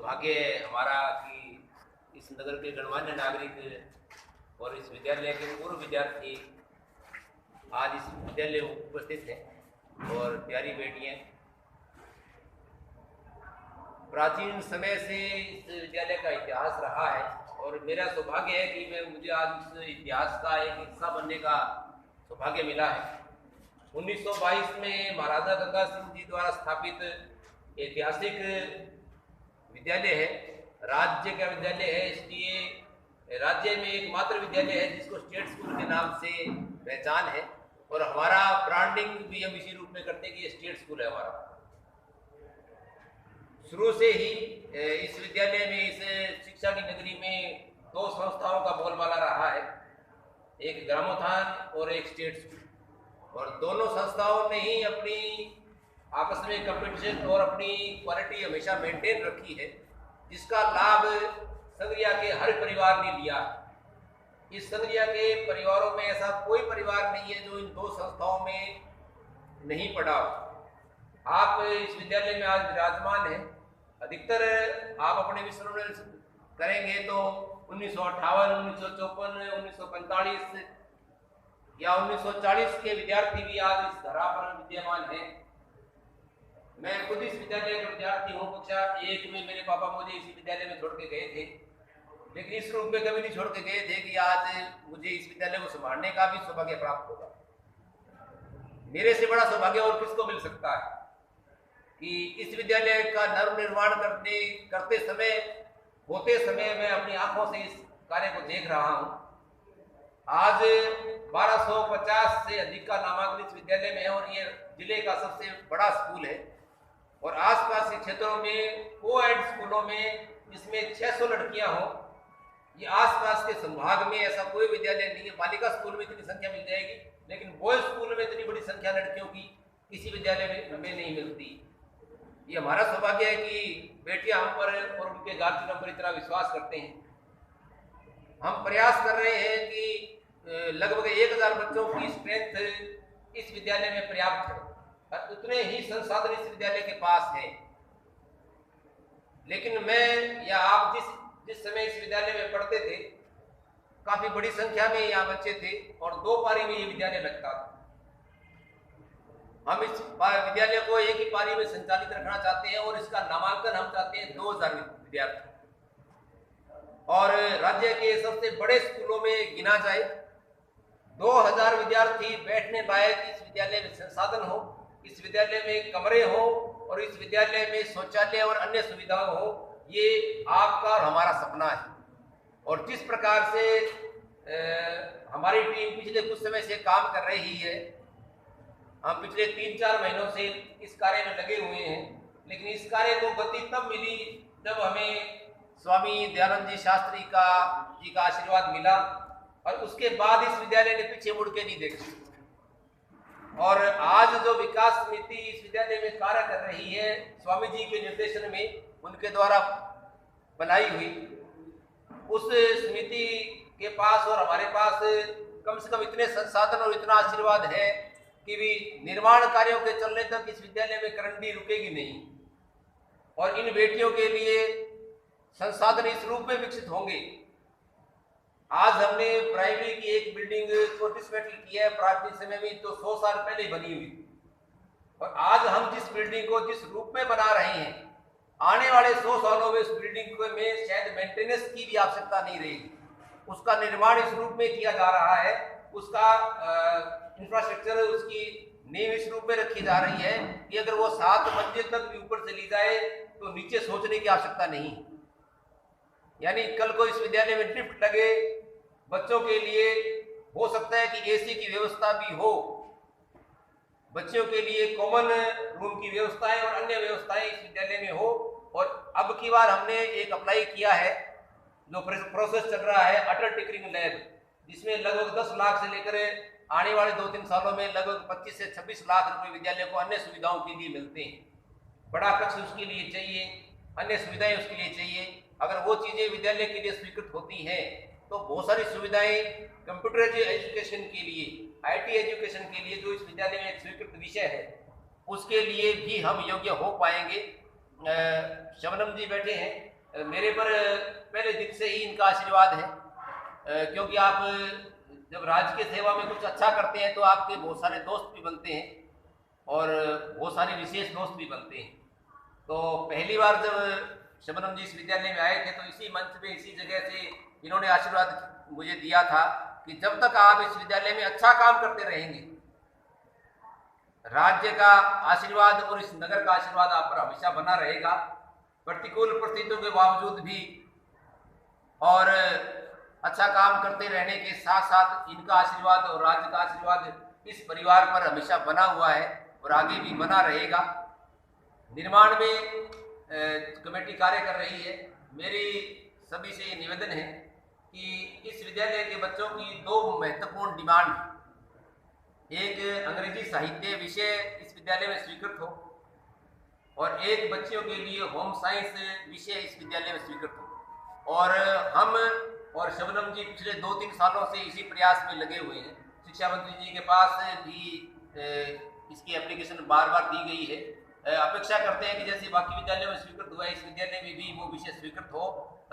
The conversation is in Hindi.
सौभाग्य है हमारा कि इस नगर के गणमान्य नागरिक और इस विद्यालय के पूर्व विद्यार्थी आज इस विद्यालय में उपस्थित हैं और प्यारी बेटियां। प्राचीन समय से इस विद्यालय का इतिहास रहा है और मेरा सौभाग्य है कि मुझे आज इस इतिहास का एक हिस्सा बनने का सौभाग्य मिला है। 1922 में महाराजा गंगा सिंह जी द्वारा स्थापित ऐतिहासिक विद्यालय है, राज्य का विद्यालय है। इसलिए राज्य में एकमात्र विद्यालय है जिसको स्टेट स्कूल के नाम से पहचान है और हमारा ब्रांडिंग भी हम इसी रूप में करते हैं कि ये स्टेट स्कूल है हमारा। शुरू से ही इस विद्यालय में, इस शिक्षा की नगरी में दो संस्थाओं का बोलबाला रहा है, एक ग्रामोत्थान और एक स्टेट स्कूल। और दोनों संस्थाओं ने ही अपनी आपस में कंपटीशन और अपनी क्वालिटी हमेशा मेंटेन रखी है, जिसका लाभ संगरिया के हर परिवार ने लिया। इस संगरिया के परिवारों में ऐसा कोई परिवार नहीं है जो इन दो संस्थाओं में नहीं पढ़ा। आप इस विद्यालय में आज विराजमान हैं। अधिकतर आप अपने विस्मरण करेंगे तो 1958, 1954, 1945 या 1940 के विद्यार्थी भी आज इस धरा पर विद्यमान हैं। मैं खुद इस विद्यालय का विद्यार्थी हूँ। कक्षा 1 में मेरे पापा मुझे इसी विद्यालय में छोड़ के गए थे, लेकिन इस रूप में कभी नहीं छोड़ के गए थे कि आज मुझे इस विद्यालय को संभालने का भी सौभाग्य प्राप्त होगा। मेरे से बड़ा सौभाग्य और किसको मिल सकता है कि इस विद्यालय का नवनिर्माण होते समय मैं अपनी आंखों से इस कार्य को देख रहा हूँ। आज 1250 से अधिक का नामांकन इस विद्यालय में है और ये जिले का सबसे बड़ा स्कूल है। और आसपास के क्षेत्रों में को-एड स्कूलों में जिसमें 600 लड़कियां हों, ये आसपास के संभाग में ऐसा कोई विद्यालय नहीं है। बालिका स्कूल में इतनी संख्या मिल जाएगी, लेकिन बॉयज स्कूल में इतनी बड़ी संख्या लड़कियों की किसी विद्यालय में नहीं मिलती। ये हमारा सौभाग्य है कि बेटियां हम पर और उनके गार्जियन पर इतना विश्वास करते हैं। हम प्रयास कर रहे हैं कि लगभग 1000 बच्चों की स्ट्रेंथ इस विद्यालय में पर्याप्त है और उतने ही संसाधन इस विद्यालय के पास है। लेकिन मैं या आप जिस समय इस विद्यालय में पढ़ते थे, काफी बड़ी संख्या में यहाँ बच्चे थे और 2 पारी में ये विद्यालय लगता था। हम इस विद्यालय को एक ही पारी में संचालित रखना चाहते हैं और इसका नामांकन हम चाहते हैं 2000 विद्यार्थी और राज्य के सबसे बड़े स्कूलों में गिना जाए। 2000 विद्यार्थी बैठने लायक इस विद्यालय में संसाधन हो, इस विद्यालय में कमरे हो और इस विद्यालय में शौचालय और अन्य सुविधाएं हो। ये आपका और हमारा सपना है। और जिस प्रकार से हमारी टीम पिछले कुछ समय से काम कर रही है, हम पिछले 3-4 महीनों से इस कार्य में लगे हुए हैं, लेकिन इस कार्य को गति तब मिली जब हमें स्वामी दयानंद जी शास्त्री जी का आशीर्वाद मिला और उसके बाद इस विद्यालय ने पीछे मुड़ के नहीं देखा। और आज जो विकास समिति इस विद्यालय में कार्य कर रही है, स्वामी जी के निर्देशन में उनके द्वारा बनाई हुई, उस समिति के पास और हमारे पास कम से कम इतने संसाधन और इतना आशीर्वाद है कि भी निर्माण कार्यों के चलने तक इस विद्यालय में करंडी रुकेगी नहीं और इन बेटियों के लिए संसाधन इस रूप में विकसित होंगे। आज हमने प्राइमरी की एक बिल्डिंग को डिसमेंटल किया है, प्राचीन समय में तो 100 साल पहले बनी हुई, और आज हम जिस बिल्डिंग को जिस रूप में बना रहे हैं, आने वाले 100 सालों में उस बिल्डिंग में शायद मेंटेनेंस की भी आवश्यकता नहीं रहेगी। उसका निर्माण इस रूप में किया जा रहा है, उसका इंफ्रास्ट्रक्चर, उसकी नींव इस रूप में रखी जा रही है कि अगर वो 7 मंजिल तक भी ऊपर चली जाए तो नीचे सोचने की आवश्यकता नहीं। यानी कल को इस विद्यालय में लिफ्ट लगे, बच्चों के लिए हो सकता है कि एसी की व्यवस्था भी हो, बच्चों के लिए कॉमन रूम की व्यवस्थाएं और अन्य व्यवस्थाएं इस विद्यालय में हो। और अब की बार हमने एक अप्लाई किया है, जो प्रोसेस चल रहा है, अटल टिंकरिंग लैब, जिसमें लगभग 10 लाख से लेकर आने वाले 2-3 सालों में लगभग 25 से 26 लाख रुपए विद्यालय को अन्य सुविधाओं के लिए मिलते हैं। बड़ा कक्ष उसके लिए चाहिए, अन्य सुविधाएं उसके लिए चाहिए। अगर वो चीजें विद्यालय के लिए स्वीकृत होती हैं तो बहुत सारी सुविधाएं कंप्यूटर एजुकेशन के लिए, IT एजुकेशन के लिए, जो इस विद्यालय में एक स्वीकृत विषय है, उसके लिए भी हम योग्य हो पाएंगे। शबनम जी बैठे हैं, मेरे पर पहले दिन से ही इनका आशीर्वाद है, क्योंकि आप जब राजकीय सेवा में कुछ अच्छा करते हैं तो आपके बहुत सारे दोस्त भी बनते हैं और बहुत सारे विशेष दोस्त भी बनते हैं। तो पहली बार जब शबनम जी इस विद्यालय में आए थे तो इसी मंच पे, इसी जगह से इन्होंने आशीर्वाद मुझे दिया था कि जब तक आप इस विद्यालय में अच्छा काम करते रहेंगे, राज्य का आशीर्वाद और इस नगर का आशीर्वाद आप पर हमेशा बना रहेगा। प्रतिकूल परिस्थितियों के बावजूद भी और अच्छा काम करते रहने के साथ साथ इनका आशीर्वाद और राज्य का आशीर्वाद इस परिवार पर हमेशा बना हुआ है और आगे भी बना रहेगा। निर्माण में कमेटी कार्य कर रही है। मेरी सभी से निवेदन है कि इस विद्यालय के बच्चों की दो महत्वपूर्ण डिमांड, एक अंग्रेजी साहित्य विषय इस विद्यालय में स्वीकृत हो और एक बच्चियों के लिए होम साइंस विषय इस विद्यालय में स्वीकृत हो। और हम और शबनम जी पिछले 2-3 सालों से इसी प्रयास में लगे हुए हैं। शिक्षा मंत्री जी के पास भी इसकी एप्लीकेशन बार बार दी गई है। अपेक्षा करते हैं कि जैसे बाकी विद्यालयों में स्वीकृत हुआ है, इस विद्यालय में भी वो विषय स्वीकृत हो।